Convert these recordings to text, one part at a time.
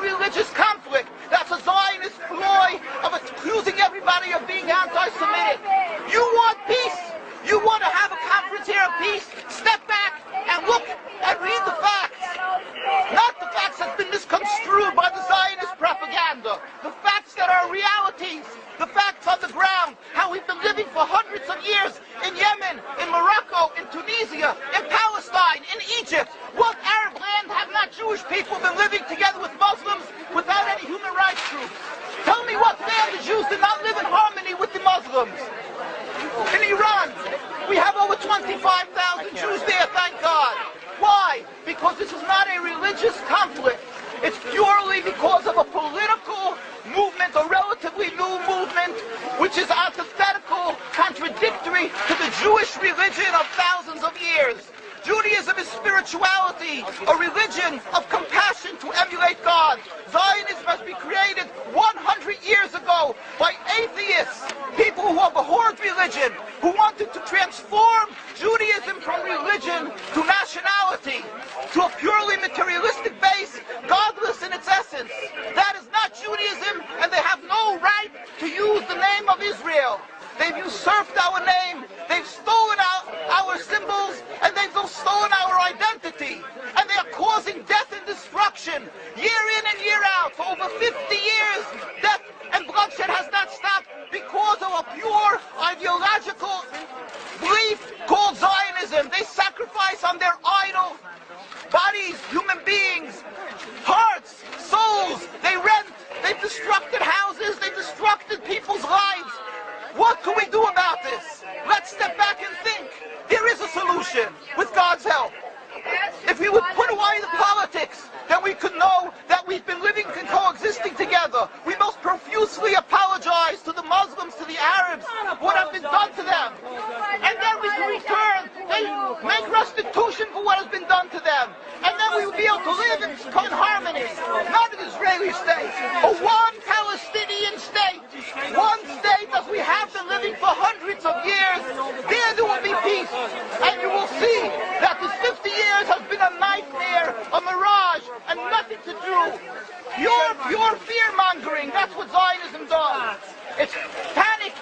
religious conflict. That's a Zionist ploy of accusing everybody of being anti-Semitic. You want peace? You want to have a conference here of peace? Step back and look and read the facts. Not the facts that's been misconstrued by the Zionist propaganda. The facts that are realities. The facts on the ground. How we've been living for hundreds of years in Yemen, in Morocco, in Tunisia, in Palestine, in Egypt. What Arab land have not Jewish people been living together with Muslims without any human rights groups? Tell me what land the Jews did not live in harmony with the Muslims. In Iran, we have over 25,000 Jews there, thank God. Why? Because this is not a religious conflict. It's purely because of a political movement, a relatively new movement, which is antithetical, contradictory to the Jewish religion of thousands of years. Judaism is spirituality, a religion of compassion to emulate God. Zionism must be created 100 years ago by atheists, people who have abhorred religion, who wanted to transform Judaism from religion to nationality, to a purely materialistic base, godless in its essence. That is not Judaism, and they have no right to use the name of Israel. They've usurped our name, they've stolen our symbols, and they've stolen our identity. And they are causing death and destruction, year in and year out. For over 50 years, death and bloodshed has not stopped because of a pure ideological belief called Zionism. They sacrifice on their idol bodies, human beings, hearts, souls. They rent, they've destructed houses, they've destructed people's lives. What can we do about this? Let's step back and think. There is a solution with God's help. If we would put away the politics, then we could know that we've been living and coexisting together. We most profusely apologize to the Muslims, to the Arabs, what has been done to them. And then we can return and make restitution for what has been done to them. And then we will be able to live in harmony. Not an Israeli state, a one Palestinian state. One state as we have been living for hundreds of years. There will be peace. And you will see that this 50 years has been a nightmare, a mirage, and nothing to do. Pure fear-mongering, that's what Zionism does. It's panic,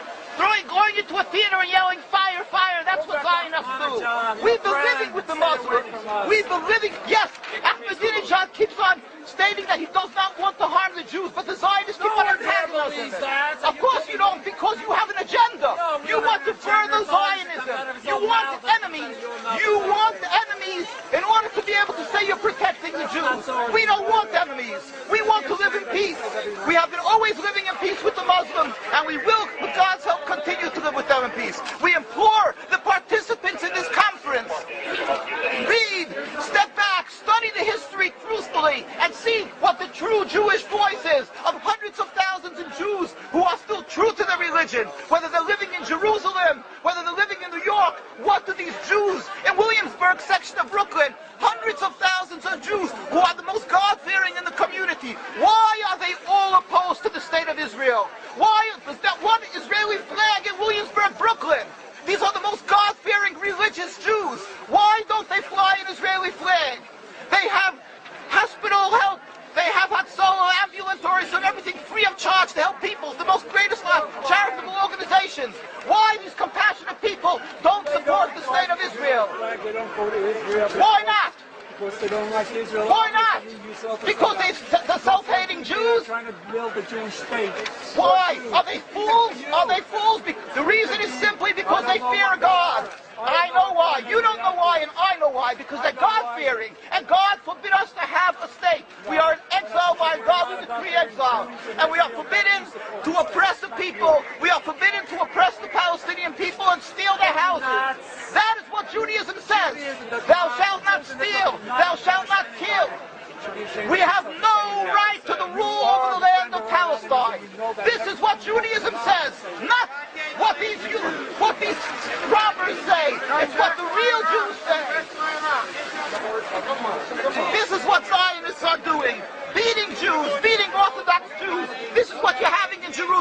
going into a theater and yelling, fire, fire, that's what Zionists do. We've been living with the Muslims. We've been living, yes, Ahmadinejad keeps on stating that he does not want to harm the Jews, but the Zionists keep on antagonizing them. Of course you don't, because you have an agenda. You want to further Zionism. You want enemies. You want enemies in order to be able to say you're protecting the Jews. We don't want enemies. We want to live in peace. We have been always living in peace with the Muslims, and we will, with God's help, continue to live with them in peace. We implore the participants in this conference, read, step back, study the history truthfully, and see what the true Jewish voice is of hundreds of thousands of Jews who are still true to their religion, whether they're living in Jerusalem, whether they're living in New York. What do these Jews in Williamsburg section of Brooklyn, hundreds of thousands of Jews who are the most God-fearing in the community, why are they all opposed to the state of Israel? Why is that one Israeli flag in Williamsburg, Brooklyn? These are the most God-fearing religious Jews. Why don't they fly an Israeli flag? They have hospital help. They have Hatzalah, ambulatories, and everything free of charge to help people. The most greatest charitable organizations. Why these compassionate people don't support the state of Israel? They don't go to Israel. Why not? Because they don't like Israel. Why not? Because they're self-hating Jews? They're trying to build a Jewish state. Why? Are they fools? Are they fools? The reason is simply because they fear God. I know why. You don't know why, and I know why. Because they're God-fearing. And God forbid us to have a state. We are in exile by God. We decree exile. And we are forbidden to oppress the people. We are forbidden to oppress the Palestinian people and steal their houses. That is what Judaism says. Thou shalt not steal. Thou shalt not kill. We have no right to the rule over the land of Palestine. This is what Judaism says, not what these robbers say. It's what the real Jews say. This is what Zionists are doing. Beating Jews, beating Orthodox Jews. This is what you're having in Jerusalem.